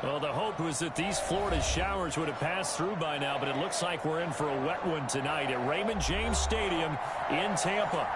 Well, the hope was that these Florida showers would have passed through by now, but it looks like we're in for a wet one tonight at Raymond James Stadium in Tampa.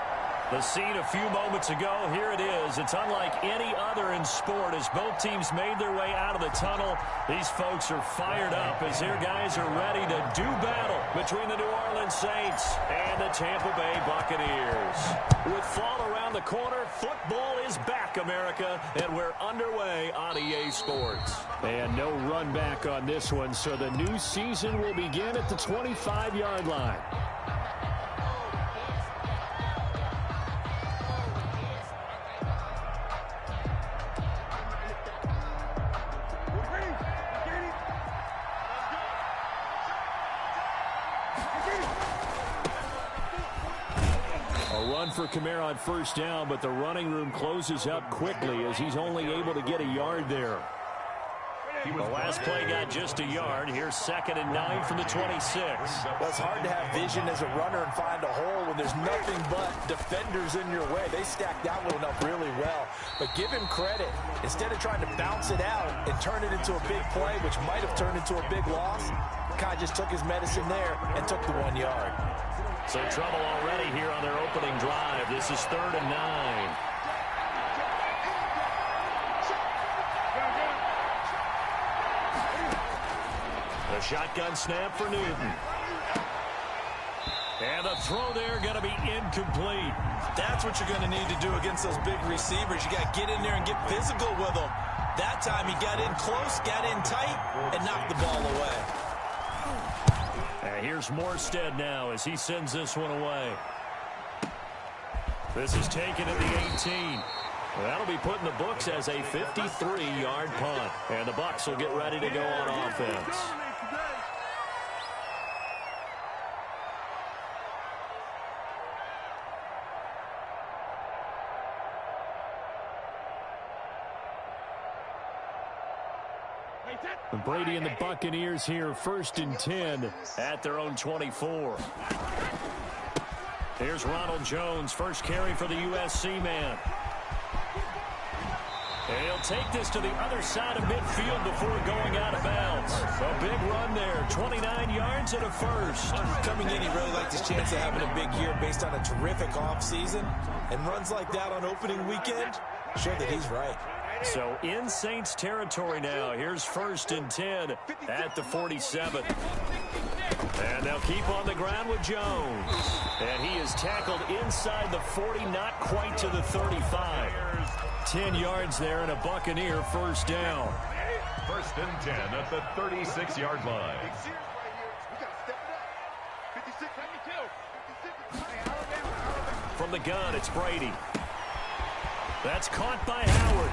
The scene a few moments ago, here it is. It's unlike any other in sport as both teams made their way out of the tunnel. These folks are fired up as their guys are ready to do battle between the New Orleans Saints and the Tampa Bay Buccaneers. With fall around the corner, football is back, America, and we're underway on EA Sports. And no run back on this one, so the new season will begin at the 25-yard line. For Kamara on first down, but the running room closes up quickly as he's only able to get a yard there. The last play got just a yard. Here's 2nd and 9 from the 26. Well, it's hard to have vision as a runner and find a hole when there's nothing but defenders in your way. They stacked that one up really well. But give him credit. Instead of trying to bounce it out and turn it into a big play, which might have turned into a big loss, Kai just took his medicine there and took the 1 yard. So trouble already here on their opening drive. This is 3rd and 9. The shotgun snap for Newton. And the throw there going to be incomplete. That's what you're going to need to do against those big receivers. You got to get in there and get physical with them. That time he got in close, got in tight, and knocked the ball away. And here's Morstead now as he sends this one away. This is taken at the 18. That'll be put in the books as a 53-yard punt. And the Bucs will get ready to go on offense. Brady and the Buccaneers here, 1st and 10 at their own 24. Here's Ronald Jones, first carry for the USC man. And he'll take this to the other side of midfield before going out of bounds. A big run there, 29 yards and a first. Coming in, he really liked his chance of having a big year based on a terrific offseason. And runs like that on opening weekend show that he's right. So in Saints territory now. Here's 1st and 10 at the 47. And they'll keep on the ground with Jones. And he is tackled inside the 40, not quite to the 35. 10 yards there and a Buccaneer first down. 1st and 10 at the 36-yard line. From the gun, it's Brady. That's caught by Howard.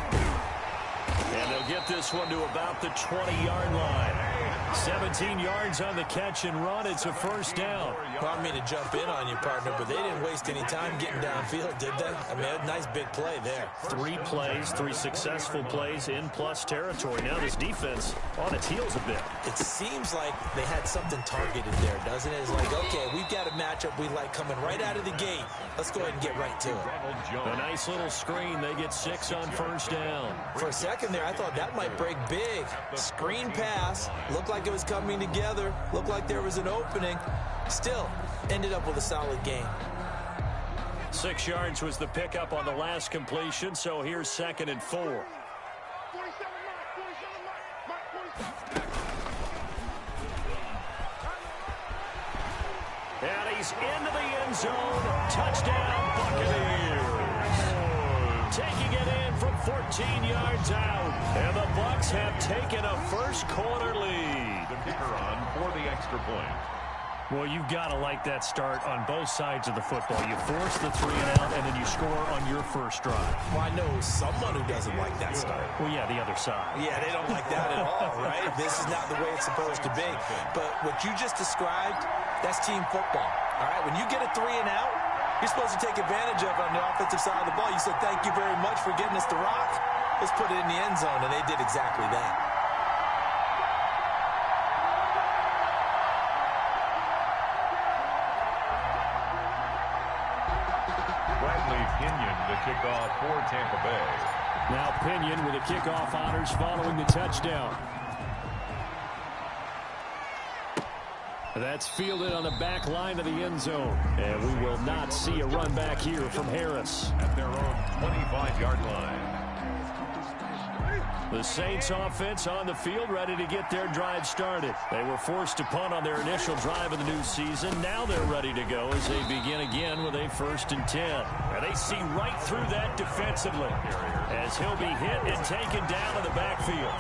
And they'll get this one to about the 20-yard line. 17 yards on the catch and run. It's a first down. Pardon me to jump in on you, partner, but they didn't waste any time getting downfield, did they? I mean, a nice big play there. 3 plays, 3 successful plays in plus territory. Now this defense on its heels a bit. It seems like they had something targeted there, doesn't it? It's like, okay, we've got a matchup we like coming right out of the gate. Let's go ahead and get right to it. A nice little screen. They get 6 on first down. For a second there, I thought that might break big. Screen pass. Looked like it was coming together. Looked like there was an opening. Still, ended up with a solid gain. 6 yards was the pickup on the last completion, so here's 2nd and 4. And he's into the end zone. Touchdown, Buccaneers. Taking it in from 14 yards out. And the Bucs have taken a first quarter lead. The kicker on for the extra point. Well, you've got to like that start on both sides of the football. You force the 3 and out, and then you score on your first drive. Well, I know someone who doesn't like that start. Well, yeah, the other side. Yeah, they don't like that at all, right? This is not the way it's supposed to be. But what you just described, that's team football. All right, when you get a 3 and out, you're supposed to take advantage of it on the offensive side of the ball. You said, thank you very much for getting us the rock. Let's put it in the end zone, and they did exactly that. Kickoff for Tampa Bay. Now Pinion with the kickoff honors following the touchdown. That's fielded on the back line of the end zone. And we will not see a run back here from Harris. At their own 25-yard line. The Saints offense on the field, ready to get their drive started. They were forced to punt on their initial drive of the new season. Now they're ready to go as they begin again with a 1st and 10. And they see right through that defensively as he'll be hit and taken down in the backfield.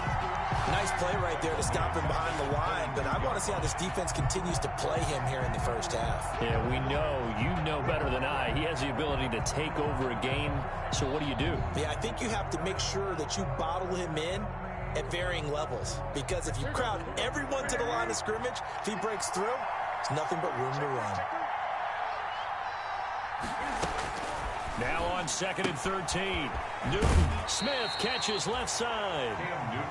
Nice play right there to stop him behind the line, but I want to see how this defense continues to play him here in the first half. Yeah, we know, you know better than I, he has the ability to take over a game. So what do you do? Yeah, I think you have to make sure that you bottle him in at varying levels, because if you crowd everyone to the line of scrimmage, if he breaks through, it's nothing but room to run. Now on 2nd and 13. Newton. Smith catches left side.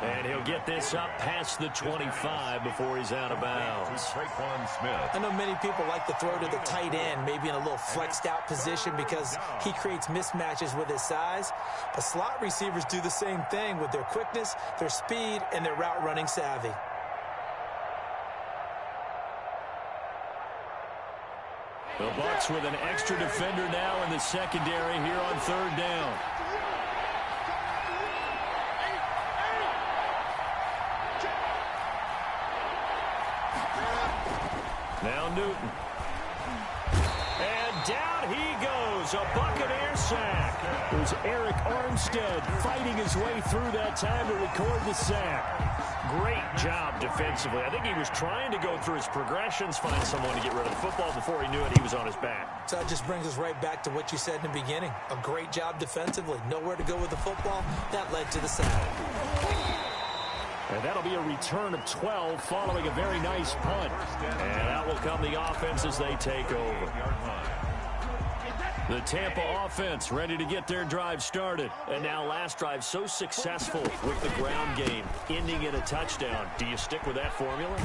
And he'll get this up past the 25 before he's out of bounds. I know many people like to throw to the tight end, maybe in a little flexed out position because he creates mismatches with his size. But slot receivers do the same thing with their quickness, their speed, and their route running savvy. The Bucs with an extra defender now in the secondary here on 3rd down. Now Newton. And down he goes. A Buccaneer sack. It was Eric Armstead fighting his way through that time to record the sack. Great job defensively. I think he was trying to go through his progressions, find someone to get rid of the football. Before he knew it, he was on his back. So that just brings us right back to what you said in the beginning. A great job defensively. Nowhere to go with the football. That led to the sack. And that'll be a return of 12 following a very nice punt. And out will come the offense as they take over. The Tampa offense ready to get their drive started. And now last drive so successful with the ground game, ending in a touchdown. Do you stick with that formula?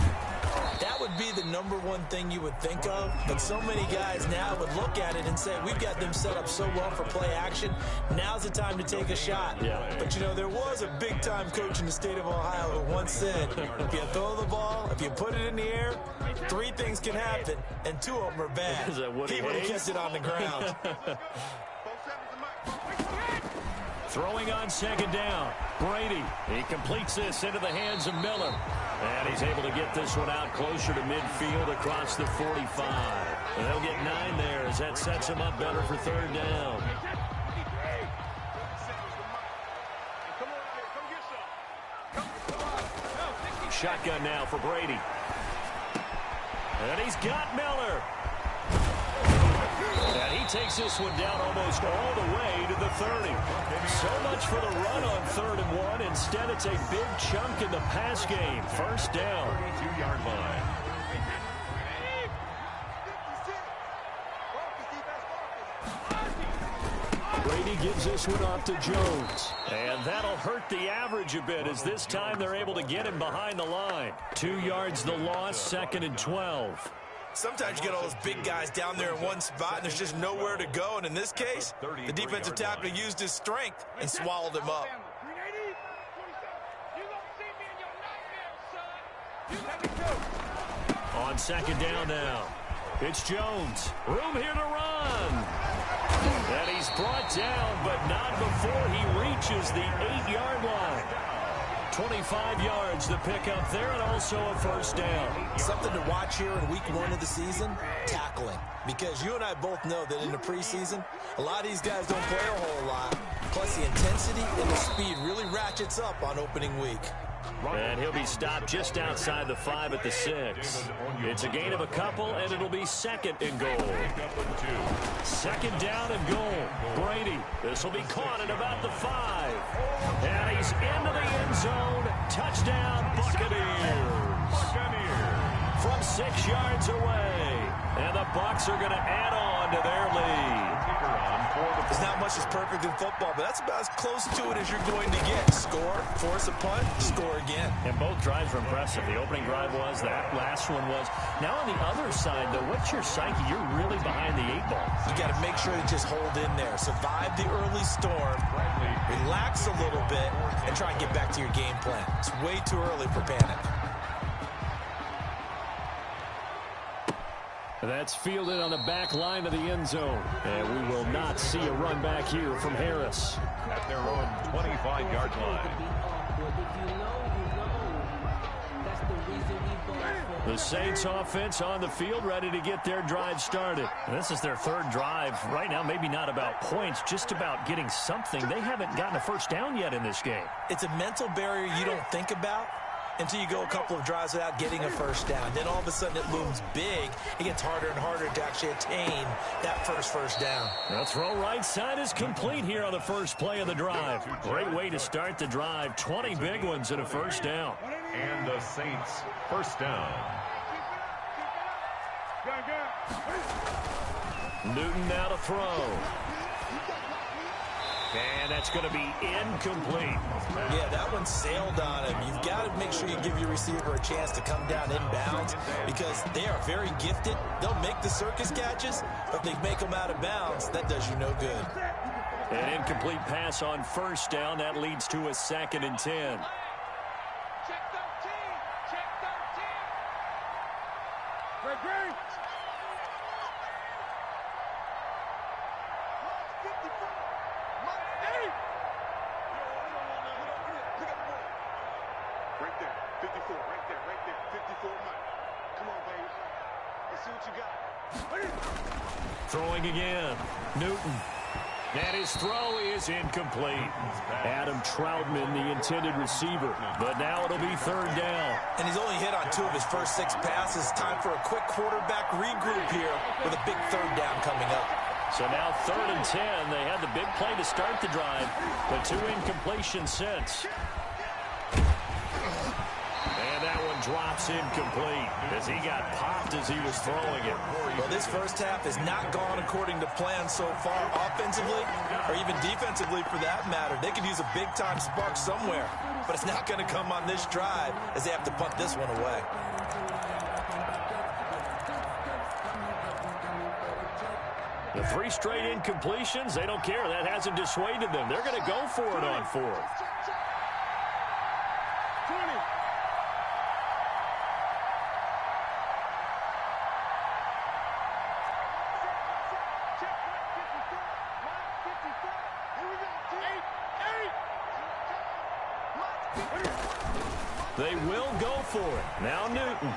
That would be the #1 thing you would think of, but so many guys now would look at it and say, we've got them set up so well for play action. Now's the time to take a shot. Yeah. But, you know, there was a big-time coach in the state of Ohio who once said, if you throw the ball, if you put it in the air, 3 things can happen, and 2 of them are bad. Is that Woody He would have Hayes? kept it on the ground. Throwing on 2nd down. Brady. He completes this into the hands of Miller. And he's able to get this one out closer to midfield across the 45. And they'll get 9 there as that sets him up better for 3rd down. Shotgun now for Brady. And he's got Miller. And he takes this one down almost all the way to the 30. So much for the run on 3rd and 1. Instead, it's a big chunk in the pass game. 1st down. 32-yard line. Brady gives this one off to Jones. And that'll hurt the average a bit as this time they're able to get him behind the line. 2 yards the loss, 2nd and 12. Sometimes you get all those big guys down there in one spot, and there's just nowhere to go. And in this case, the defensive tackle used his strength and swallowed him up. On 2nd down now. It's Jones. Room here to run. And he's brought down, but not before he reaches the 8-yard line. 25 yards the pickup there, and also a 1st down. Something to watch here in week 1 of the season, tackling. Because you and I both know that in the preseason, a lot of these guys don't play a whole lot. Plus the intensity and the speed really ratchets up on opening week. And he'll be stopped just outside the 5 at the 6. It's a gain of a couple, and it'll be 2nd and goal. 2nd down and goal. Brady. This will be caught at about the 5. And he's into the end zone. Touchdown, Buccaneers. From 6 yards away. And the Bucs are going to add on to their lead. There's not much that's perfect in football, but that's about as close to it as you're going to get. Score, force a punt, score again. And both drives were impressive. The opening drive was, that last one was. Now on the other side, though, what's your psyche? You're really behind the 8 ball. You got to make sure to just hold in there. Survive the early storm, relax a little bit, and try and get back to your game plan. It's way too early for panic. That's fielded on the back line of the end zone. And we will not see a run back here from Harris. At their own 25-yard line. The Saints offense on the field, ready to get their drive started. And this is their third drive. Right now, maybe not about points, just about getting something. They haven't gotten a first down yet in this game. It's a mental barrier you don't think about until you go a couple of drives without getting a first down. Then all of a sudden it looms big. It gets harder and harder to actually attain that first down. The throw right side is complete here on the first play of the drive. Great way to start the drive. 20 big ones and a first down. And the Saints first down. Newton now to throw. And that's going to be incomplete. Yeah, that one sailed on him. You've got to make sure you give your receiver a chance to come down inbounds because they are very gifted. They'll make the circus catches, but if they make them out of bounds, that does you no good. An incomplete pass on first down. That leads to a 2nd and 10. Throwing again. Newton. And his throw is incomplete. Adam Troutman, the intended receiver. But now it'll be 3rd down. And he's only hit on 2 of his first 6 passes. Time for a quick quarterback regroup here with a big 3rd down coming up. So now 3rd and 10. They had the big play to start the drive, but 2 incompletions since. And that one drops incomplete as he got popped as he was throwing it. Well, this first half has not gone according to plan so far offensively or even defensively for that matter. They could use a big-time spark somewhere, but it's not going to come on this drive as they have to punt this one away. The 3 straight incompletions, they don't care. That hasn't dissuaded them. They're going to go for it on 4th. They will go for it. Now Newton.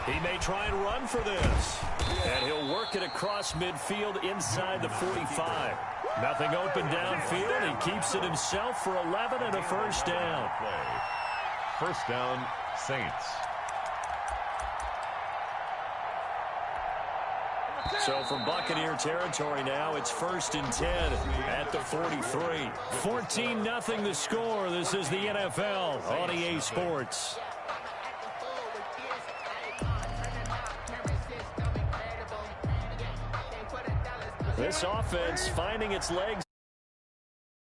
He may try and run for this. And he'll work it across midfield inside the 45. Nothing open downfield. He keeps it himself for 11 and a first down. First down, Saints. So from Buccaneer territory now, it's 1st and 10 at the 43. 14-0 the score. This is the NFL on EA Sports. This offense finding its legs.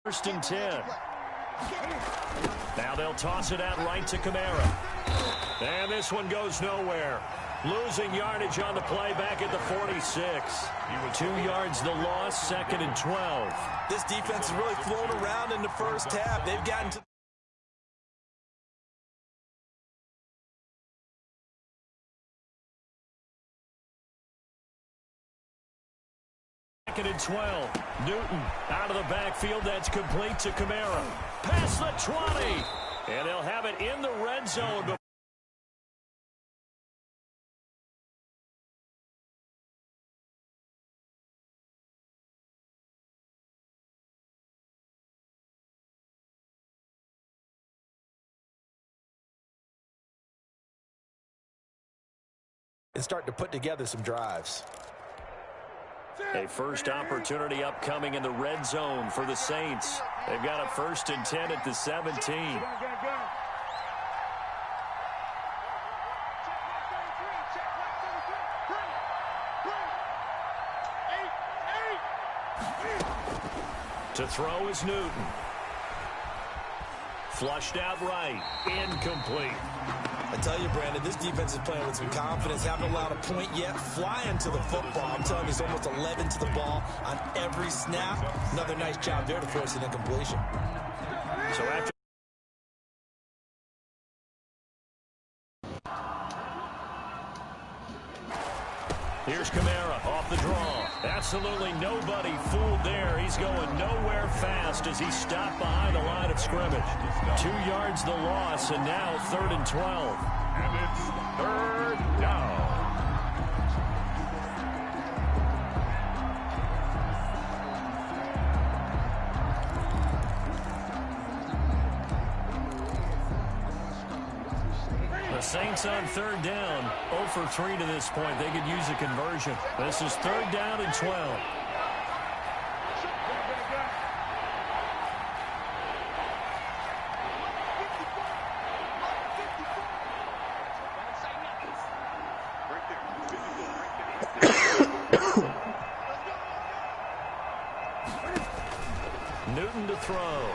1st and 10. Now they'll toss it out right to Kamara. And this one goes nowhere. Losing yardage on the play back at the 46. 2 yards the loss, 2nd and 12. This defense has really flown around in the first half. They've gotten to and 12. Newton out of the backfield. That's complete to Kamara. Past the 20. And they'll have it in the red zone. and start to put together some drives. A first opportunity upcoming in the red zone for the Saints. They've got a 1st and 10 at the 17. To throw is Newton. Flushed out right. Incomplete. I tell you, Brandon, this defense is playing with some confidence. Haven't allowed a point yet. Flying to the football. I'm telling you, it's almost 11 to the ball on every snap. Another nice job there to force an incompletion. So after Here's Kamara off the draw. Absolutely nobody fooled there. He's going nowhere fast as he stopped behind the line of scrimmage. 2 yards the loss, and now 3rd and 12. And it's 3rd down. The Saints on 3rd down, 0 for 3 to this point. They could use a conversion. This is 3rd down and 12. Newton to throw.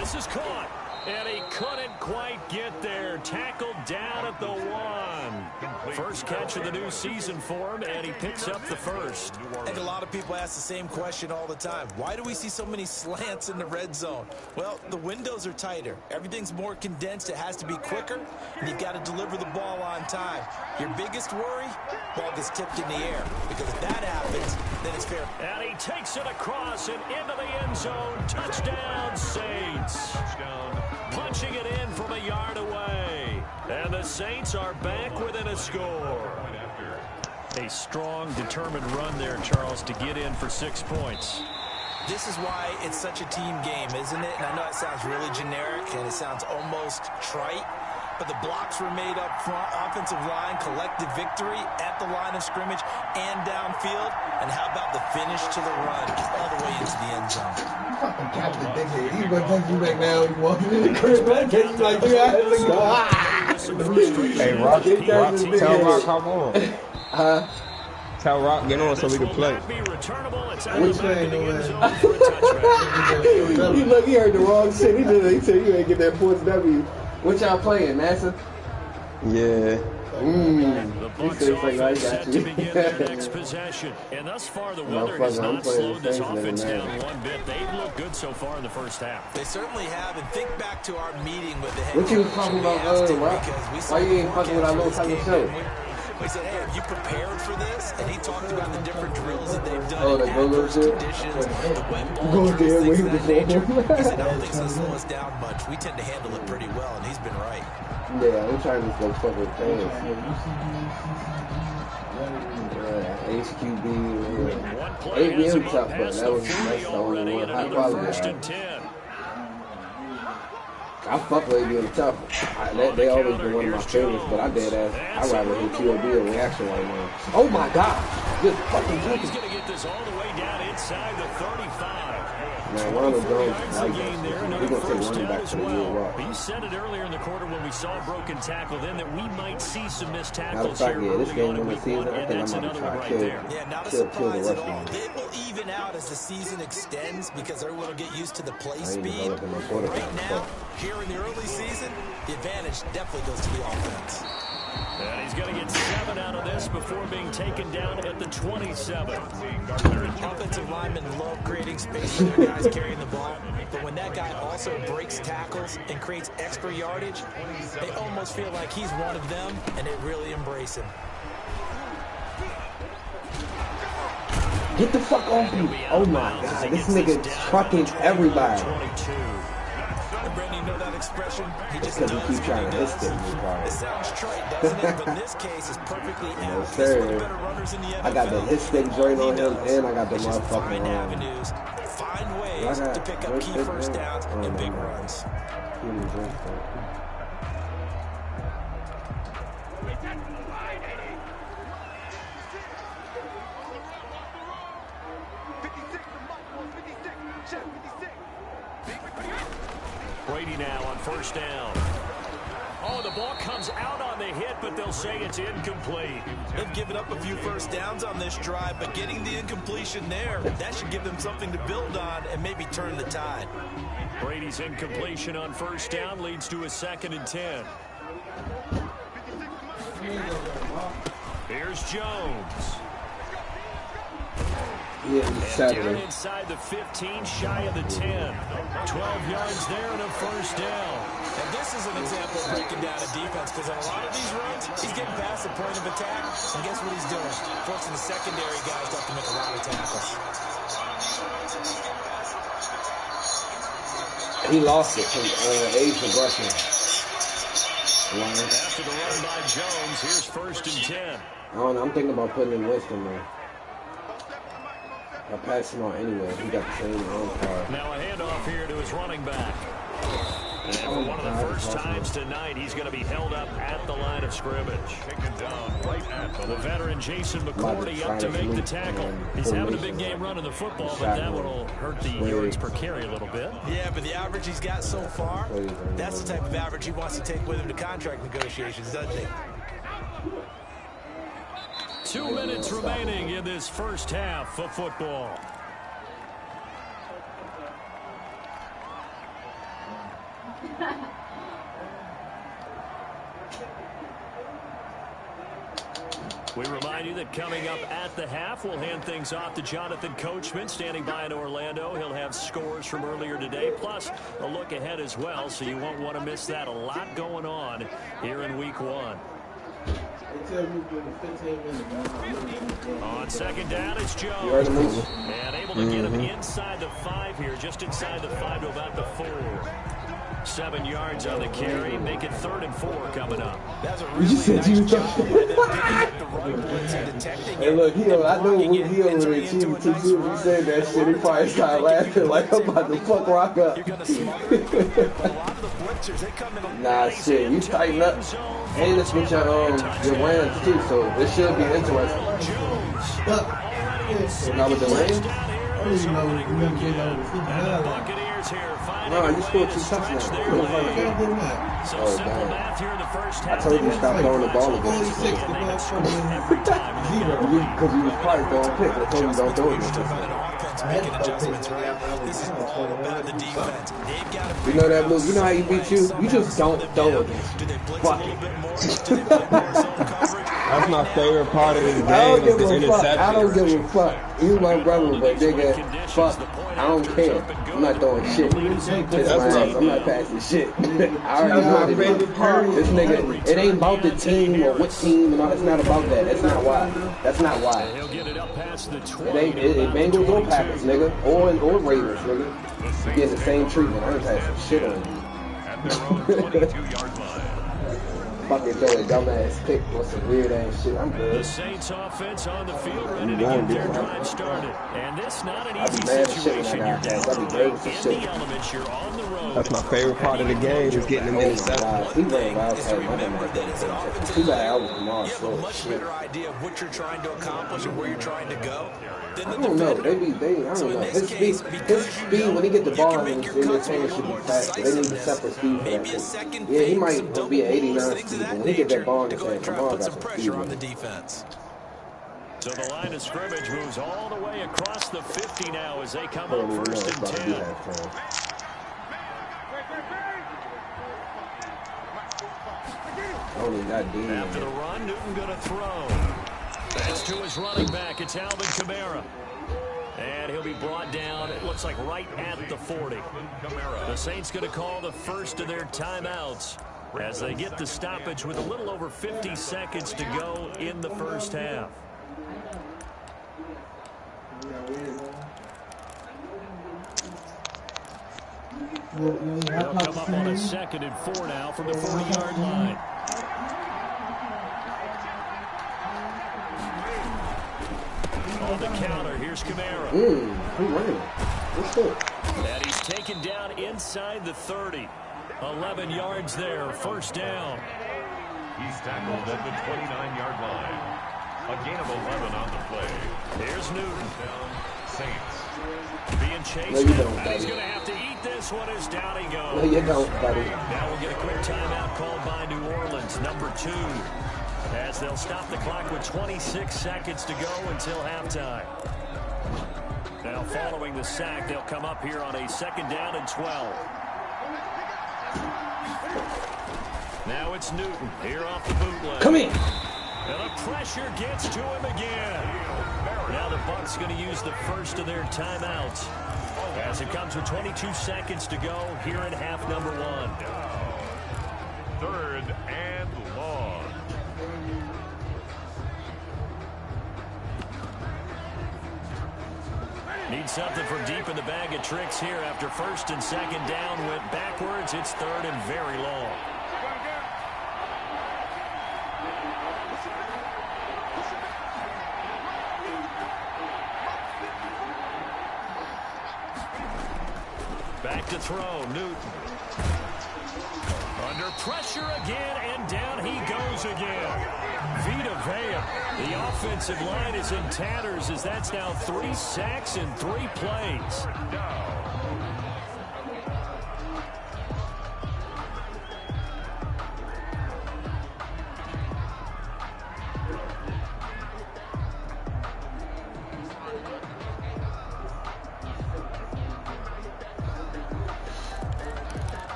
This is caught. And he couldn't quite get there. Tackled down at the 1. First catch of the new season for him, and he picks up the first. And a lot of people ask the same question all the time. Why do we see so many slants in the red zone? Well, the windows are tighter. Everything's more condensed. It has to be quicker, and you've got to deliver the ball on time. Your biggest worry? Ball gets tipped in the air. Because if that happens, then it's fair. And he takes it across and into the end zone. Touchdown, Saints. Punching it in from a yard away. And the Saints are back within a score. A strong, determined run there, Charles, to get in for 6 points. This is why it's such a team game, isn't it? And I know it sounds really generic and it sounds almost trite, but the blocks were made up front, offensive line, collective victory at the line of scrimmage and downfield. And how about the finish to the run all the way into the end zone? Fucking Captain Dickhead. He's going to text you back now. He's walking in the crib. I text you like 3 hours ago. Hey, Rock, tell Rock come on. Tell Rock get on so we can play. What you saying, Look, he heard the wrong shit. He said you ain't get that points W. What y'all playing, NASA? Yeah. The Bucs offense set to begin their next possession. And thus far, the weather has not slowed this offense down one bit. They've looked good so far in the first half. They certainly have. And think back to our meeting with the head What you was coach. talking about, why you ain't fucking with our little type of show? We said, hey, have you prepared for this? And he talked about the different drills that they've done. Oh, in the go-go adverse shit? conditions, the wet ball Go drills, there, things wait of that before. nature. He said, I don't think it's going to slow us down much. We tend to handle it pretty well, and he's been right. Yeah, I'm trying to just go fuck with fans. HQB. ABM tough, but that's the only one high quality. I fuck with ABM tough. They always been one of my favorites, but I dead ass. I rather hit QOB or reaction right now. Oh my god! Just fucking juking. He's going to get this all the way down inside the 35. Man, Ronald Jones, like Gain there, we're another going to take first running down back as to the year well. rock. He said it earlier in the quarter when we saw a broken tackle then that we might see some missed Matter of tackles fact, here yeah, this early game on in in the week season, 1, I and think that's I'm going to another one try right to there. Yeah, not a kill surprise the at rush all. game. It will even out as the season extends because everyone will get used to the play ain't speed. developing my quarterback, Right now, here in the early season, the advantage definitely goes to the offense. And he's going to get 7 out of this before being taken down at the 27. Offensive linemen love creating space for their guys carrying the ball, but when that guy also breaks tackles and creates extra yardage, they almost feel like he's one of them, and they really embrace him. Get the fuck off me. Oh my god, this nigga fucking everybody. Brandon, you know that expression? He just Because does he keep trying to hit does. stick me, It probably. sounds trite, doesn't it? But in this case, it's perfectly No, apt. He's one of the sir. better runners in the NFL. I got the hit stick joint on him, and I got the It's just motherfucking find avenues, find ways to pick up key first downs and big runs. Brady now on first down. Oh, the ball comes out on the hit, but they'll say it's incomplete. They've given up a few first downs on this drive, but getting the incompletion there, that should give them something to build on and maybe turn the tide. Brady's incompletion on first down leads to a 2nd and 10. Here's Jones. Yeah, And down Saturday. inside the 15, shy of the 10. 12 yards there and a first down. And this is an example of breaking down a defense, because on a lot of these runs, he's getting past the point of attack, and guess what he's doing? Forcing the secondary guys to have to make a lot of tackles. He lost it from age progression. After the run by Jones, here's 1st and 10. I don't know, I'm thinking about putting in Winston there. I passed him on anyway. He got the same arm power. Now a handoff here to his running back. And for one of the first times tonight, he's going to be held up at the line of scrimmage. Taken down right at the veteran Jason McCourty up to make the tackle. He's having a big game running the football, but that one will hurt the yards per carry a little bit. Yeah, but the average he's got so far, that's the type of average he wants to take with him to contract negotiations, doesn't he? 2 minutes remaining in this first half of football. We remind you that coming up at the half, we'll hand things off to Jonathan Coachman, standing by in Orlando. He'll have scores from earlier today, plus a look ahead as well, so you won't want to miss that. A lot going on here in Week 1. On second down, it's Jones. And able to get him inside the 5 here, just inside the 5 to about the 4. 7 yards on the carry, make it 3rd and 4 coming up. That's a really nice job by them picking up the run blitz and detecting Hey, look, I know when he over there cheating too soon. He said that shit. He probably started laughing like I'm about to fuck Rock up. You're going to smother it. But a lot of the blitzers, they come in. Nah, shit, you tighten up. And it's with your Rams too, so this should be interesting. Now with the Rams? No, you scored 2 touchdowns. So simple math here in the first half. I told you to stop throwing the ball again. Because you was probably throwing picks. I told you don't throw it. Making adjustments, right? This is all about the defense. They've got to. You know that move? You know how you beat you? You just don't throw it. Fuck it. That's my favorite part of this game. I don't give a fuck. I don't give a fuck. You my brother, but nigga, fuck. I don't care. I'm not throwing shit. Kiss my ass. I'm not passing shit. I already know what it is. This nigga, it ain't about the team or what team and all. It's not about that. That's not why. That's not why. It ain't Bengals or Packers, nigga, or Ravens, nigga. You get the same treatment. I ain't had some shit on you. at their own 22-yard line. Fucking throw a dumbass pick or some weird ass shit. I'm good. The Saints offense on the field ready to get their drive started. And this not an easy situation. You're down in the elements. You're on the road. That's my favorite part of the game is getting them intercepted. He ran wild cat. Too bad I was tomorrow. They have a much better idea of what you're trying to accomplish and where you're trying to go. I don't know. I don't know. His speed when he get the ball in his hands should be faster. They need a separate speed for that thing. Yeah, he might be an 89 speed, but when he get that ball in his hands, come on, got some pressure on the defense. So the line of scrimmage moves all the way across the 50 now as they come up first and 10. After the run, Newton going to throw. That's to his running back. It's Alvin Kamara. And he'll be brought down, it looks like right at the 40. The Saints going to call the first of their timeouts as they get the stoppage with a little over 50 seconds to go in the first half. They'll come up on a 2nd and 4 now from the 40-yard line. On the counter, here's Kamara. And he's taken down inside the 30. 11 yards there, first down. He's tackled at the 29-yard line. A gain of 11 on the play. Here's Newton. Saints. Being chased. He's going to have to eat this one as down he goes. No, you don't, buddy. Now we'll get a quick timeout called by New Orleans, number 2. As they'll stop the clock with 26 seconds to go until halftime. Now following the sack, they'll come up here on a 2nd down and 12. Now it's Newton here off the bootleg. Come in. And the pressure gets to him again. Now the Bucs going to use the first of their timeouts as it comes with 22 seconds to go here in half number 1. 3rd and long. Need something from deep in the bag of tricks here after 1st and 2nd down went backwards. It's 3rd and very long. Back to throw, Newton. Under pressure again, and down he goes again. Vita Vea. The offensive line is in tatters as that's now 3 sacks in 3 plays.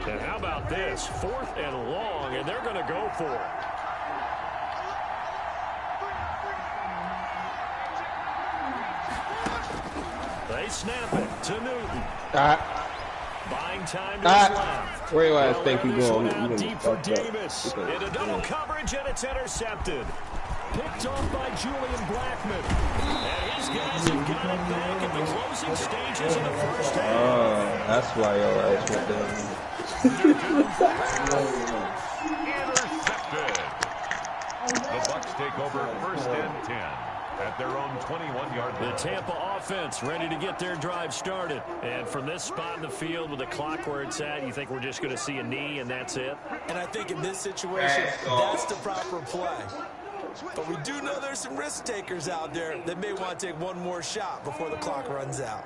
And how about this? 4th and long, and they're going to go for it. They snap it to Newton. Buying time to his left. Where do I think he's going? Out deep for Davis. Into double coverage, and it's intercepted. Picked off by Julian Blackman. And his guys have got it back in the closing stages of the first half. Oh, that's why your ass went down. Intercepted. The Bucs take over 1st and 10 at their own 21-yard line. The Tampa offense ready to get their drive started. And from this spot in the field with the clock where it's at, you think we're just going to see a knee and that's it? And I think in this situation, that's the proper play. But we do know there's some risk takers out there that may want to take one more shot before the clock runs out.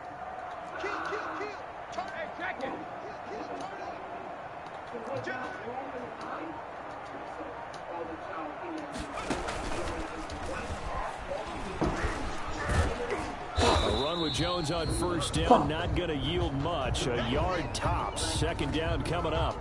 A run with Jones on 1st down, not going to yield much. A yard tops. 2nd down coming up.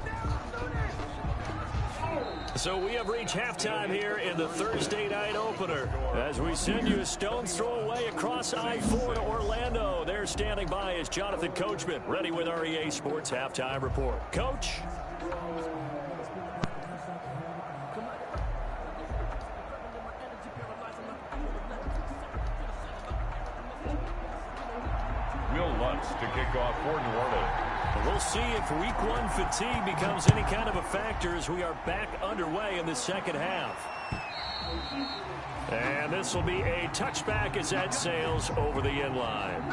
So we have reached halftime here in the Thursday night opener as we send you a stone's throw away across I-4 to Orlando. There standing by is Jonathan Coachman, ready with REA Sports Halftime Report. Coach? Will Lutz to kick off for New Orleans. We'll see if week 1 fatigue becomes any kind of a factor as we are back underway in the 2nd half. And this will be a touchback as that sails over the end line.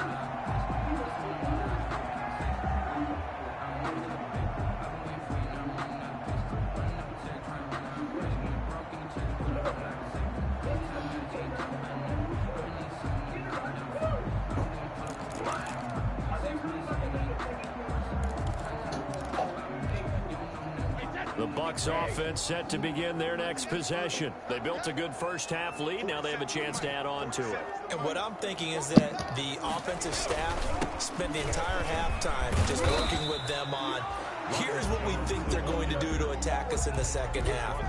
The Bucs offense set to begin their next possession. They built a good first half lead. Now they have a chance to add on to it. And what I'm thinking is that the offensive staff spent the entire halftime just working with them on, here's what we think they're going to do to attack us in the 2nd half.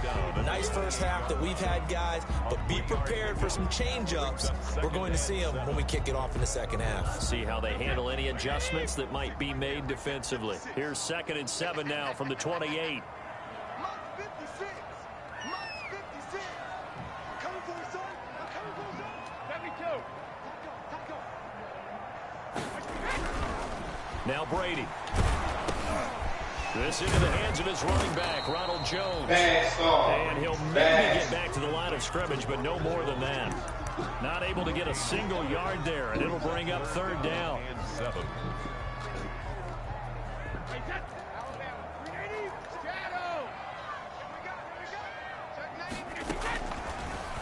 Nice first half that we've had, guys, but be prepared for some change-ups. We're going to see them when we kick it off in the 2nd half. See how they handle any adjustments that might be made defensively. Here's 2nd and 7 now from the 28. Now Brady. This into the hands of his running back, Ronald Jones. And he'll maybe get back to the line of scrimmage, but no more than that. Not able to get a single yard there, and it'll bring up 3rd down. And 7.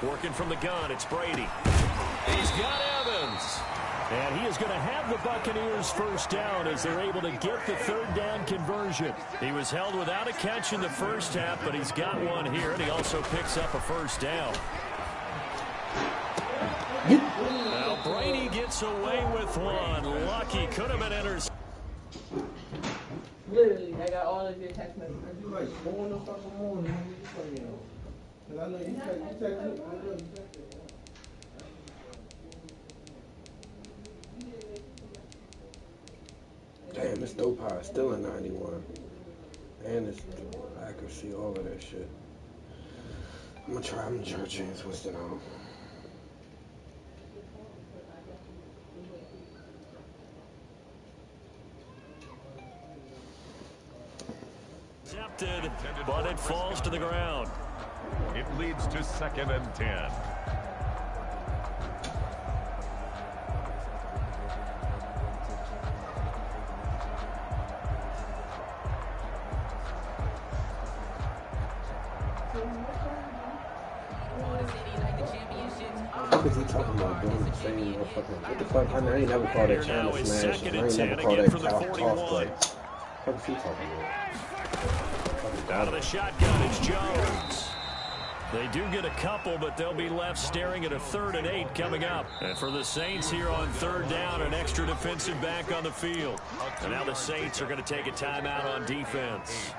Working from the gun, it's Brady. He's got Evans. And he is going to have the Buccaneers 1st down as they're able to get the 3rd down conversion. He was held without a catch in the first half, but he's got one here, and he also picks up a 1st down. Now Brady gets away with one. Lucky could have been intercepted. Literally, I got all of your text messages. You like 4 in the fucking morning. Because I know you text me. Damn, this dope power is still a 91. And it's accuracy, all of that shit. I'm gonna try James Winston on. Accepted, but it falls to the ground. It leads to 2nd and 10. What is he talking about doing the same motherfucking, what the fuck? I ain't never called that China Smash. I ain't never called that toss play. What is he talking about? Out of the shotgun, it's Jones. They do get a couple, but they'll be left staring at a 3rd and 8 coming up. And for the Saints here on 3rd down, an extra defensive back on the field. And now the Saints are going to take a timeout on defense.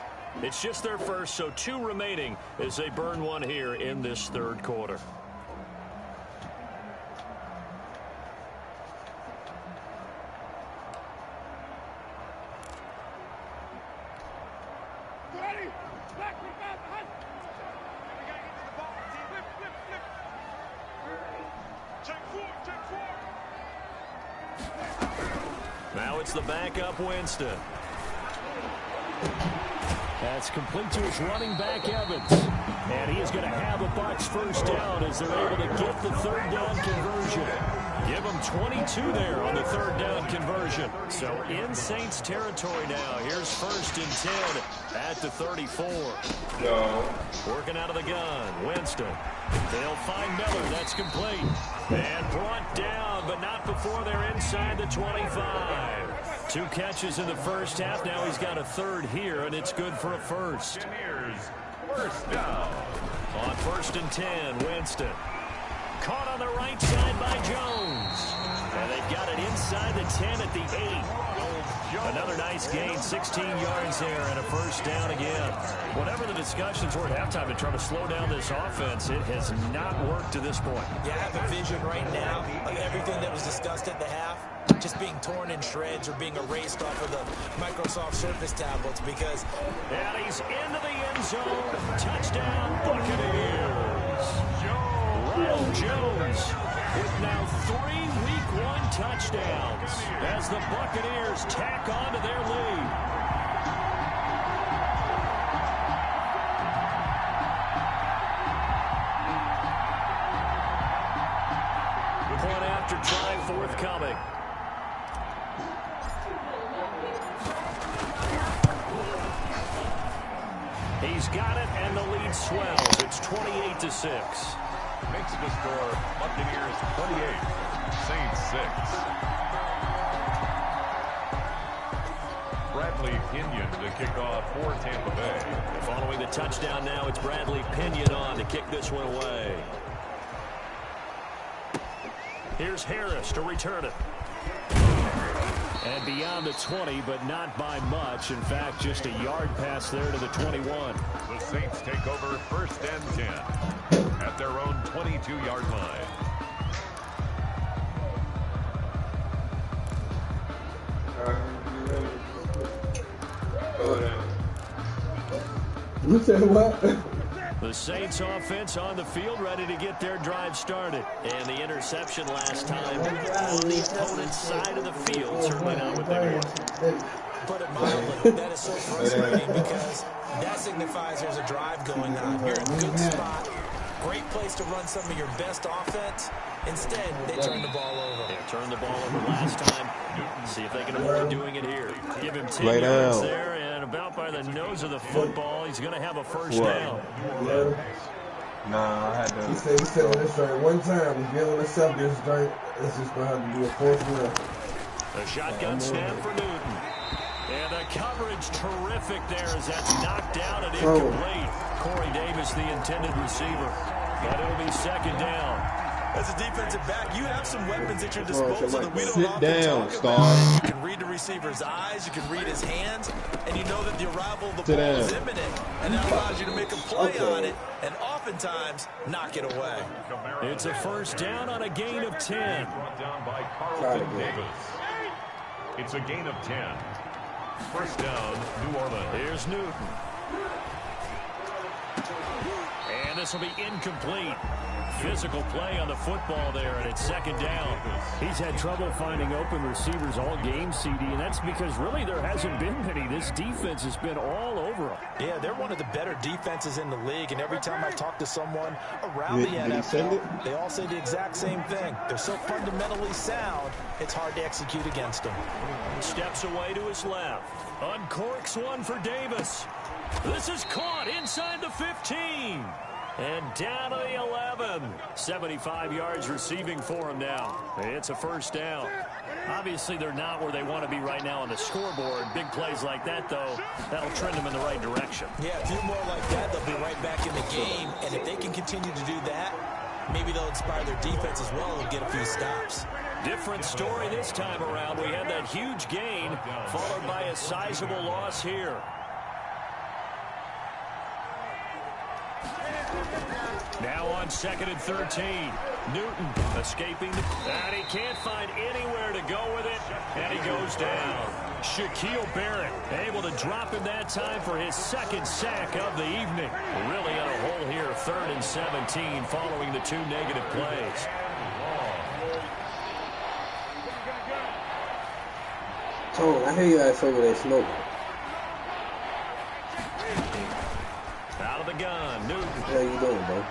It's just their first, so 2 remaining as they burn one here in this 3rd quarter. Now it's the backup Winston. That's complete to his running back Evans. And he is going to have a Bucs first down as they're able to get the 3rd down conversion. Give them 22 there on the 3rd down conversion. So in Saints territory now. Here's 1st and 10 at the 34. No. Working out of the gun. Winston. They'll find Miller. That's complete. And brought down, but not before they're inside the 25. 2 catches in the first half. Now he's got a 3rd here, and it's good for a 1st. First down. On 1st and 10, Winston. Caught on the right side by Jones. And they've got it inside the 10 at the 8. Another nice gain, 16 yards there, and a first down again. Whatever the discussions were at halftime to try to slow down this offense, it has not worked to this point. Yeah, I have a vision right now of everything that was discussed at the half just being torn in shreds or being erased off of the Microsoft Surface tablets because... And he's into the end zone. Touchdown, Buccaneers. Ronald Jones with now 3 Week 1 touchdowns as the Buccaneers tack on to their lead. Point after try forthcoming. He's got it, and the lead swells. It's 28-6. Makes the score Buccaneers 28, Saints 6. Bradley Pinion to kick off for Tampa Bay. Following the touchdown now, it's Bradley Pinion on to kick this one away. Here's Harris to return it. And beyond the 20, but not by much. In fact, just a yard pass there to the 21. The Saints take over 1st and 10 at their own 22-yard line. You said what? The Saints offense on the field ready to get their drive started. And the interception last time on the opponent's side of the field. Certainly not what they want. Put it mildly, that is so frustrating because that signifies there's a drive going on. You're in a good spot. Great place to run some of your best offense. Instead, they turn the ball over. They turned the ball over last time. See if they can avoid doing it here. Give him 10 yards there, and about by the nose of the football, he's going to have a first down. Nah, I had to. He said on this joint one time, we get on the subject, this joint, it's just going to have to do a 4th down. A shotgun snap for Newton. And the coverage terrific there as that's knocked down and incomplete. Corey Davis, the intended receiver. But it'll be 2nd down. As a defensive back, you have some weapons at your disposal that we don't often down, talk Star. about. You can read the receiver's eyes, you can read his hands, and you know that the arrival of the ball is imminent. And that allows you to make a play on it and oftentimes knock it away. It's a first down on a gain of 10. Brought down by Carlton Davis. It's a gain of 10. First down, New Orleans. Here's Newton. And this will be incomplete. Physical play on the football there, and it's second down. He's had trouble finding open receivers all game, CD, and that's because really there hasn't been many. This defense has been all over them. Yeah, they're one of the better defenses in the league, and every time I talk to someone around the NFL, they all say the exact same thing. They're so fundamentally sound, it's hard to execute against them. Steps away to his left. Uncorks one for Davis. This is caught inside the 15. And down to the 11. 75 yards receiving for him now. It's a first down. Obviously, they're not where they want to be right now on the scoreboard. Big plays like that, though, that'll trend them in the right direction. Yeah, a few more like that, they'll be right back in the game. And if they can continue to do that, maybe they'll inspire their defense as well and get a few stops. Different story this time around. We had that huge gain followed by a sizable loss here. Now on 2nd and 13. Newton escaping. And he can't find anywhere to go with it. And he goes down. Shaquille Barrett able to drop him that time for his second sack of the evening. Really on a hole here. 3rd and 17 following the 2 negative plays. Tone, I hear you ass over there smoking. Out of the gun. Newton. What you doing, bro?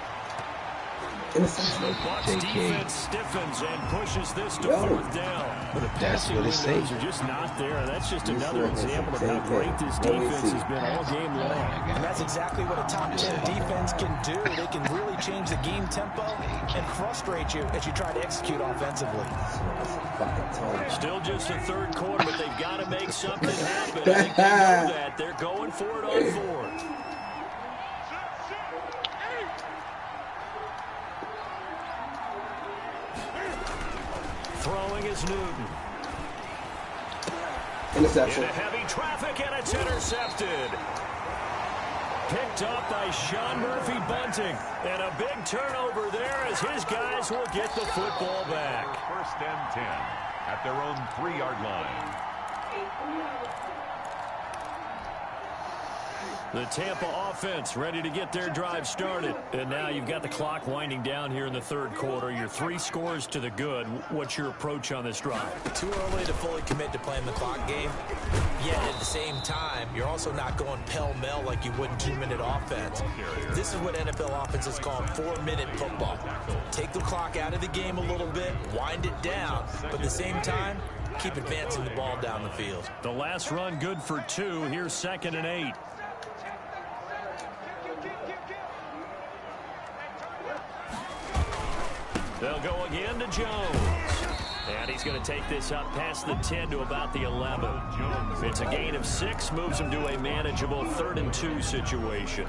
The Bucs defense stiffens and pushes this to 4th down. But the passing windows are just not there. That's just another example of how great this defense has been all game long. And that's exactly what a top 10 defense can do. They can really change the game tempo and frustrate you as you try to execute offensively. Still just a 3rd quarter, but they've got to make something happen. I think they know that. They're going for it on 4th. Throwing is Newton. Interception. In a heavy traffic, and it's intercepted. Picked up by Sean Murphy Bunting. And a big turnover there as his guys will get the football back. 1st and 10 at their own 3-yard line. The Tampa offense ready to get their drive started. And now you've got the clock winding down here in the 3rd quarter. You're 3 scores to the good. What's your approach on this drive? Too early to fully commit to playing the clock game. Yet at the same time, you're also not going pell-mell like you would in 2-minute offense. This is what NFL offenses call 4-minute football. Take the clock out of the game a little bit, wind it down, but at the same time, keep advancing the ball down the field. The last run good for 2. Here's 2nd and 8. They'll go again to Jones. And he's going to take this up past the 10 to about the 11. It's a gain of 6, moves him to a manageable 3rd and 2 situation.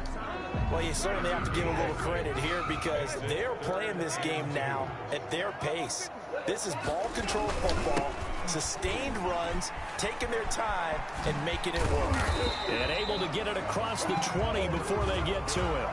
Well, you certainly have to give a little credit here because they're playing this game now at their pace. This is ball control football, sustained runs, taking their time, and making it work. And able to get it across the 20 before they get to it.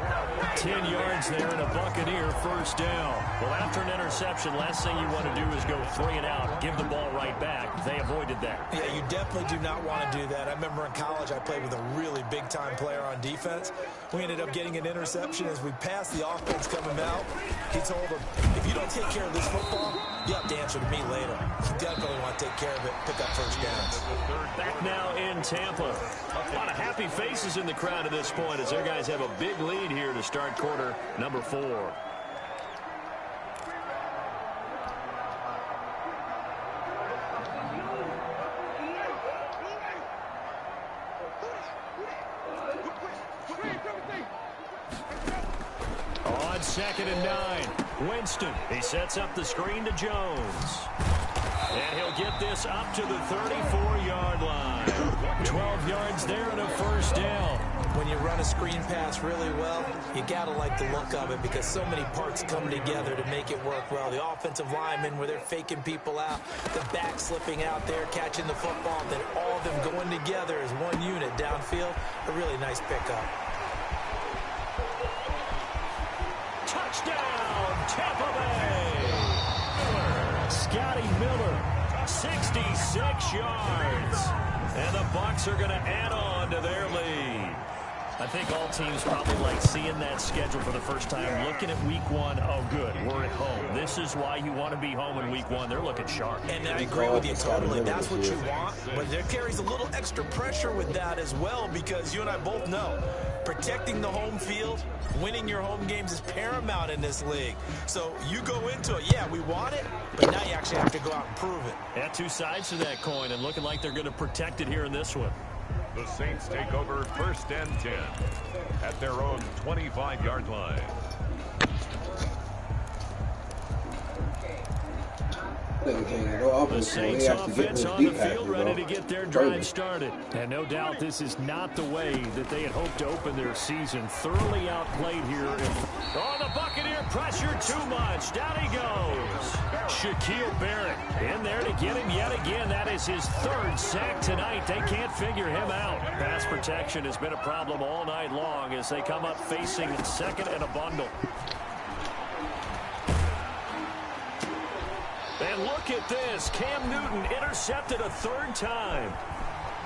10 yards there and a Buccaneer 1st down. Well, after an interception, last thing you want to do is go 3 and out, give the ball right back. They avoided that. Yeah, you definitely do not want to do that. I remember in college I played with a really big-time player on defense. We ended up getting an interception as we passed the offense coming out. He told him, if you don't take care of this football, you have to answer to me later. You definitely want to take care of it, pick up 1st downs. Back now in Tampa. A lot of happy faces in the crowd at this point as their guys have a big lead here to start quarter number 4. On 2nd and 9, Winston. He sets up the screen to Jones. And he'll get this up to the 34-yard line. 12 yards there and a 1st down. When you run a screen pass really well, you got to like the look of it because so many parts come together to make it work well. The offensive linemen where they're faking people out, the back slipping out there, catching the football, then all of them going together as one unit downfield. A really nice pickup. Touchdown, Tampa Bay! Scotty Miller, 66 yards. And the Bucs are going to add on to their lead. I think all teams probably like seeing that schedule for the first time, looking at week one. Oh, good, we're at home. This is why you want to be home in week one. They're looking sharp. And I agree with you totally. That's what you want. But there carries a little extra pressure with that as well, because you and I both know protecting the home field, winning your home games is paramount in this league. So you go into it, yeah, we want it, but now you actually have to go out and prove it. Yeah, two sides to that coin, and looking like they're going to protect it here in this one. The Saints take over 1st and 10 at their own 25-yard line. The Saints offense on the field ready to get their drive started. And no doubt this is not the way that they had hoped to open their season. Thoroughly outplayed here. Oh, the Buccaneer pressure too much. Down he goes. Shaquille Barrett in there to get him yet again. That is his 3rd sack tonight. They can't figure him out. Pass protection has been a problem all night long as they come up facing 2nd and a bundle. And look at this. Cam Newton intercepted a 3rd time.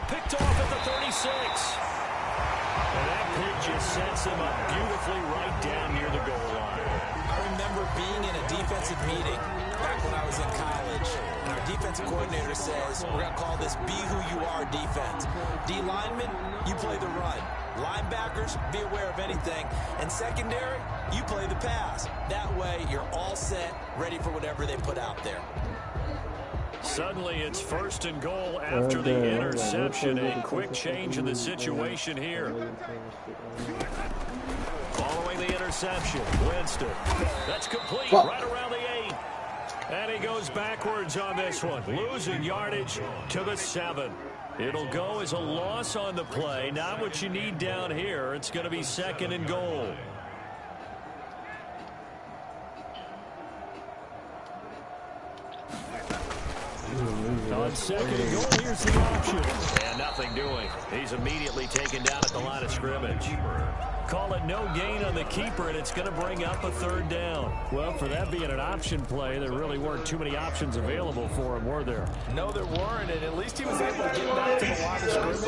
Picked off at the 36. And that pick just sets him up beautifully right down near the goal line. I remember being in a defensive meeting back when I was in college, and our defensive coordinator says, we're going to call this be who you are defense. D linemen, you play the run. Linebackers, be aware of anything. And secondary, you play the pass. That way, you're all set, ready for whatever they put out there. Suddenly, it's 1st and goal after the interception. A quick change in the situation here. Following the interception, Winston. That's complete right around the 8. And he goes backwards on this one, losing yardage to the 7. It'll go as a loss on the play. Not what you need down here. It's going to be 2nd and goal. On 2nd and goal, here's the option. And nothing doing. He's immediately taken down at the line of scrimmage. Call it no gain on the keeper, and it's going to bring up a 3rd down. Well, for that being an option play, there really weren't too many options available for him, were there? No, there weren't, and at least he was able to get back to the line of scrimmage,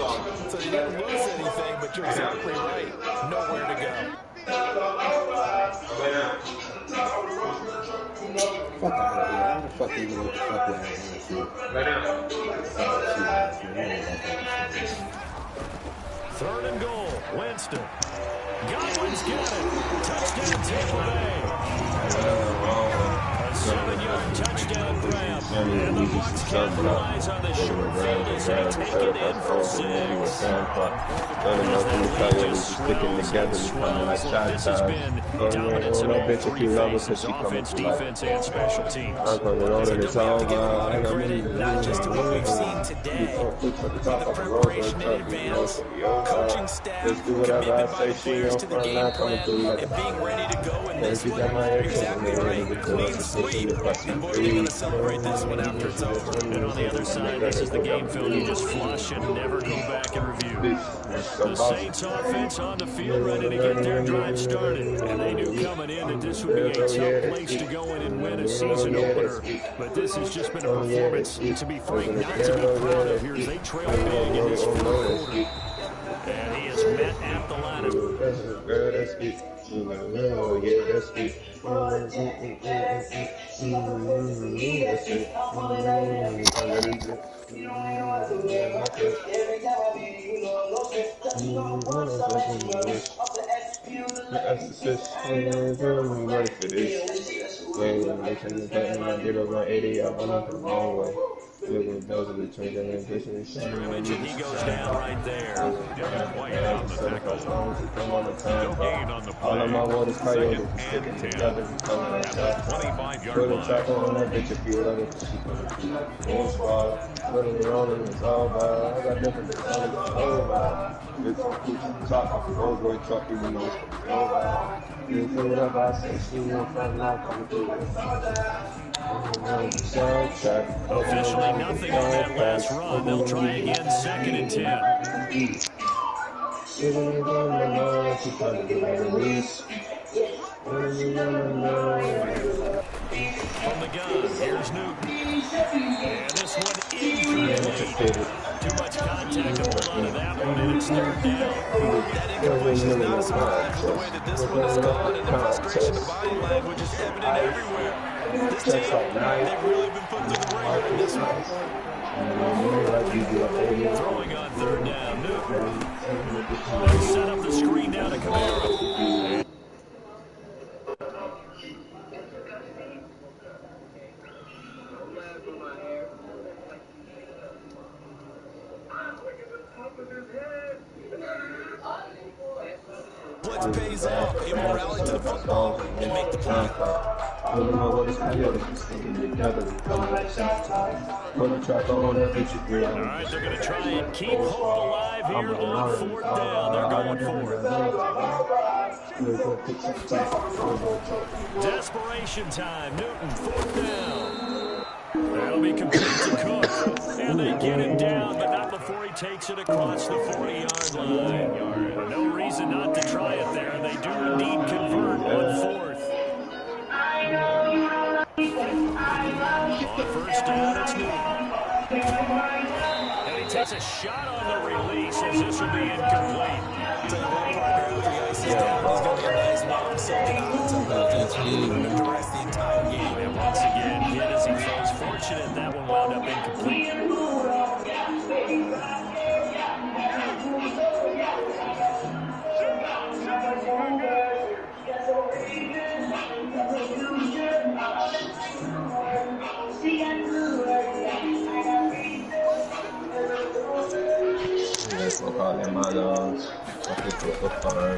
so he didn't lose anything, but you're exactly right. Nowhere to go. Fuck out of here. How the fuck you know what the fuck we're at? 3rd and goal, Winston. Godwin's got it. Touchdown, Tampa Bay. A 7-yard touchdown grab. And the Bucs capitalize on the short field as they take it in for 6. This has been dominance in all 3 phases, offense, defense, and special teams. It's a credit not just to what we've seen today, but the preparation in advance, coaching staff, commitment by the players to the game plan, and being ready to go in this one. You're exactly right. Clean sweep. And boy, they're going to celebrate this one after it's over. And on the other side, this is the game film you just flush and never go back and review. The Saints offense on the field ready to get their drive started. And they knew coming in that this would be a tough place to go in and win a season opener. But this has just been a performance, to be frank, not to be proud of here as they trail big in this 4th quarter. And he is met at the line of... Scrimmage, and he goes down right there. Didn't quite on the tackle. No gain on the play. 2nd and 10 at the 25-yard Officially nothing on that last run. They'll try again, 2nd and 10. From the gun, here's Newton. And this one incomplete. too much contact to hold on to that one, and it's third down. That incompletion is not a surprise with the way that this one has gone, and the frustration, the body language is evident everywhere. This team, they've really been put through the ringer in this one. Throwing on third down. Newton. They set up the screen down to Kamara. Blitz pays off. Able to rally to the football and make the play. All right, they're going to try and keep hope alive here on fourth down. They're going for it. Desperation time. Newton, fourth down. That'll be complete to Cook. And they get him down, but not before he takes it across the 40-yard line. No reason not to try it there. They do indeed convert on fourth. On first down, it's Newton. And he takes a shot on the release as this will be incomplete. Tell you what, partner, after he ices down, he's going to be a nice bomb soaking offensive defense for him to rest the entire game. And once again, hit as he throws. Fortunate that one wound up incomplete.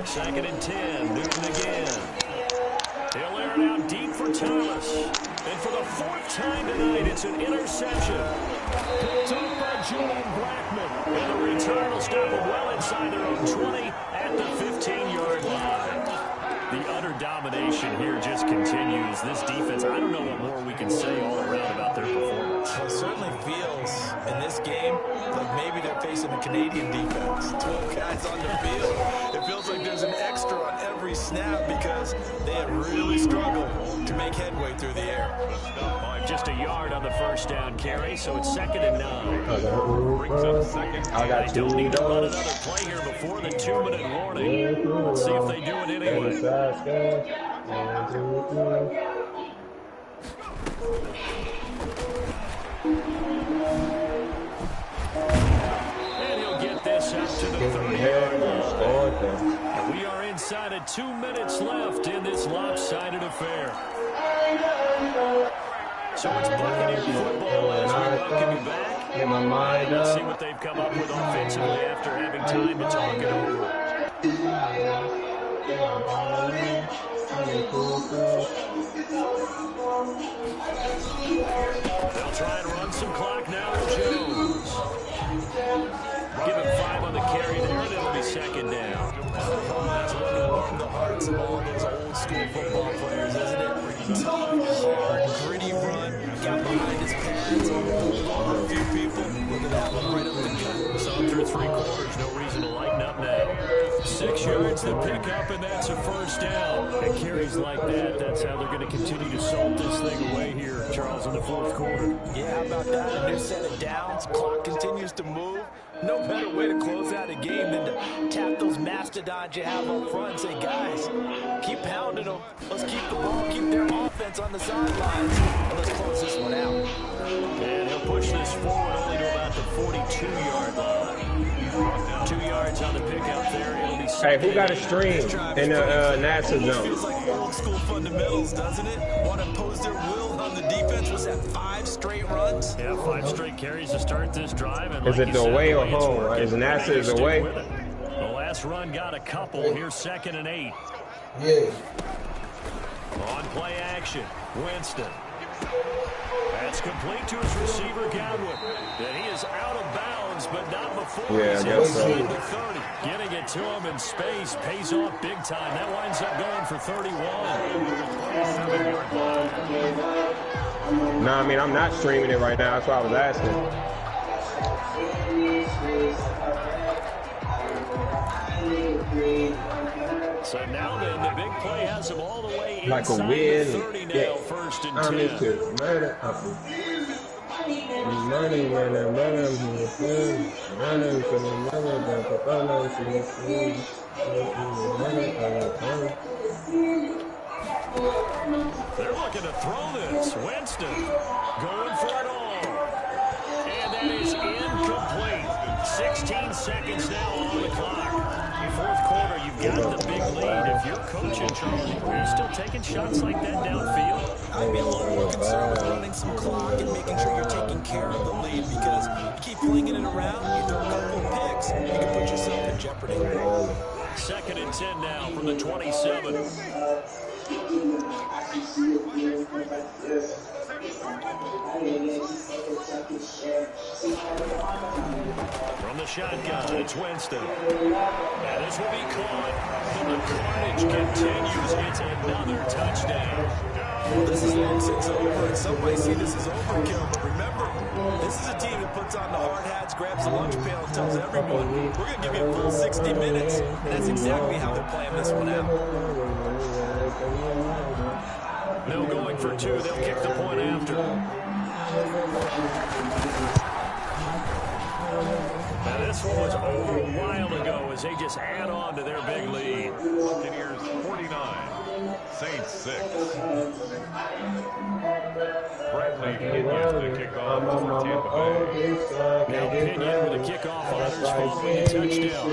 Second and 10, Newton again. He'll air it out deep for Thomas. And for the fourth time tonight, it's an interception. Picked up by Julian Blackman. And the return will stop him well inside their own 20 at the 15-yard line. The utter domination here just continues. This defense, I don't know what more we can say all around about their performance. Well, it certainly feels in this game like maybe they're facing a Canadian defense. 12 guys on the field. It feels like there's an extra on every snap because they have really struggled to make headway through the air. Just a yard on the first down carry, so it's 2nd and 9. Brings up second. I got two. Don't need to run another play here before the 2-minute warning. Let's see if they do it anyway. And he'll get this up to the 30-yard line. We are inside of 2 minutes left in this lopsided affair. So it's Buccaneer football as we welcome you back. Get my mind Let's up. see what they've come up with offensively after having time to talk it over. They'll try and run some clock now with Jones. Give him 5 on the carry there, and it'll be 2nd down. That's going to warm the hearts of all those old school football players, isn't it? Tough, hard, gritty run. Got behind his pads. Hold on a few people. Look at that one right up the gut. So through 3 quarters, no reason to lighten up now. 6 yards the pickup, and that's a first down. And carries like that, that's how they're going to continue to salt this thing away here, Charles, in the 4th quarter. Yeah, how about that? A new set of downs. Clock continues to move. No better way to close out a game than to tap those mastodons you have up front and say, guys, keep pounding them. Let's keep the ball, keep their offense on the sidelines, and let's close this one out. And he'll push this forward only to about the 42-yard line. 2 yards on the pickup there. It'll be Hey, who got a stream in the NASA zone? Feels like old school fundamentals, doesn't it? Want to impose their will on the defense. Was that 5 straight runs? Yeah, 5 straight carries to start this drive. And Is like it the away or home? working. Is NASA is Stick away? with it. The last run got a couple. Here's 2nd and 8. Yeah. On play action, Winston. That's complete to his receiver, Godwin. And he is out of bounds, but not before Yeah, he's I guess so. inside the 30. Getting it to him in space pays off big time. That winds up going for 31. No, I mean, I'm not streaming it right now. That's why I was asking. So now then, the big play has him all the way Like a inside win. the 30 now, Yeah. 1st and I 10. need to. Man, They're looking to throw this. Winston going for it all. And that is incomplete. 16 seconds now on the clock. Fourth quarter, you've got the big lead. If you're coaching, Charles, are you still taking shots like that downfield? I'd be a little more concerned with running some clock and making sure you're taking care of the lead, because you keep flinging it around, you throw a couple of picks, you can put yourself in jeopardy. 2nd and 10 now from the 27. From the shotgun, it's Winston. And this will be caught. And the carnage continues. It's another touchdown. Well, this is long since over, and some might see this as overkill, but remember, this is a team that puts on the hard hats, grabs the lunch pail, and tells everyone, we're going to give you a full 60 minutes. And that's exactly how they're playing this one out. No going for 2. They'll kick the point after. Now this one was over a while ago as they just add on to their big lead. Buccaneers 49, Saints 6. Bradley Pinion to kick off for Tampa Bay. Now Pinion with a kickoff honors following a touchdown.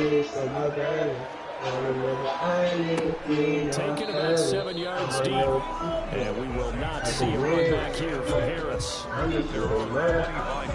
Taken about 7 yards deep. And we will not see a run back here from Harris. They're on the 25-yard line.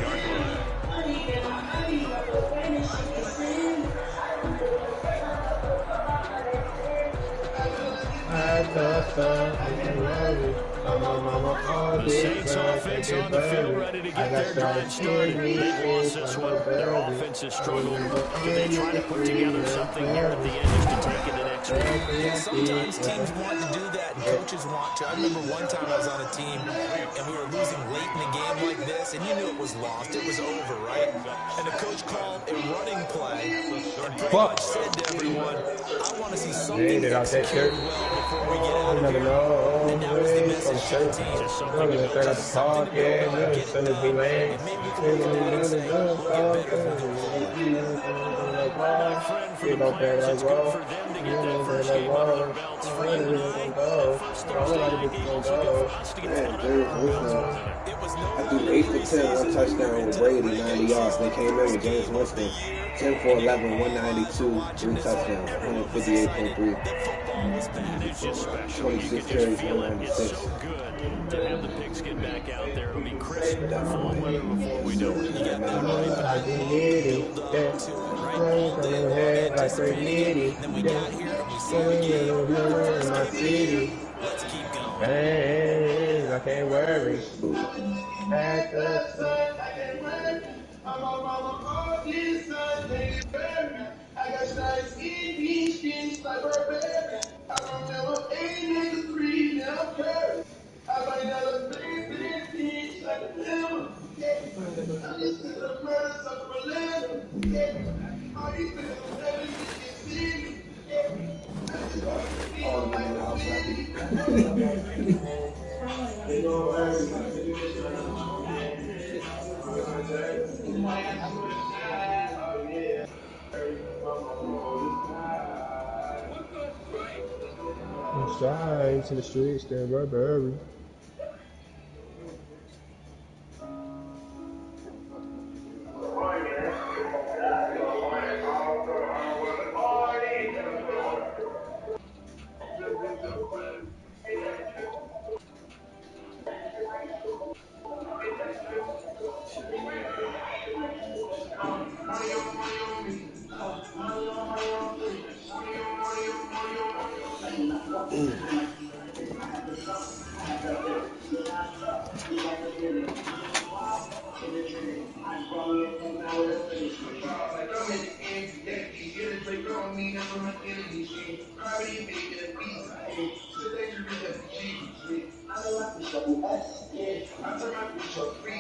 The Saints offense on the field ready to get their drive started. They've lost this one. Their offense has struggled. But they try to put together something here at the end just to take it the next week. Yeah, sometimes teams want to do that and coaches want to. I remember one time I was on a team and we were losing late in a game like this, and you knew it was lost. It was over, right? And the coach called a running play and pretty much said to everyone, I want to see something executed well before we get out of here. And that was the message to the team. Just something to go well, get and maybe we can look at it and say, we'll get better from the My friend, for the players, it's good for them to get that first game under their belts. For you and I, that first Thursday night game also good for us to get the I threw 8 for 10, 1 touchdown with Brady, 90 yards. They came in with James Winston, 10 for 11, 192, 3 touchdowns, 158.3. 26 carries, 196. It's so good to have the pigskin back out there. It'll be crisp and full of weather before we know it. You got that right back. Build up to it, right? All day anticipating. Then we got here and we see the game. Let's keep going. Hey, I can't worry. At the I'm on all this Sunday. I got nice eating things like Burberry. I remember 8 niggas breathing up carry. I like that big things like a lemon. I just to the murders of a lemon. All these things are better than you see me. Inside to the streets, there, Burberry. I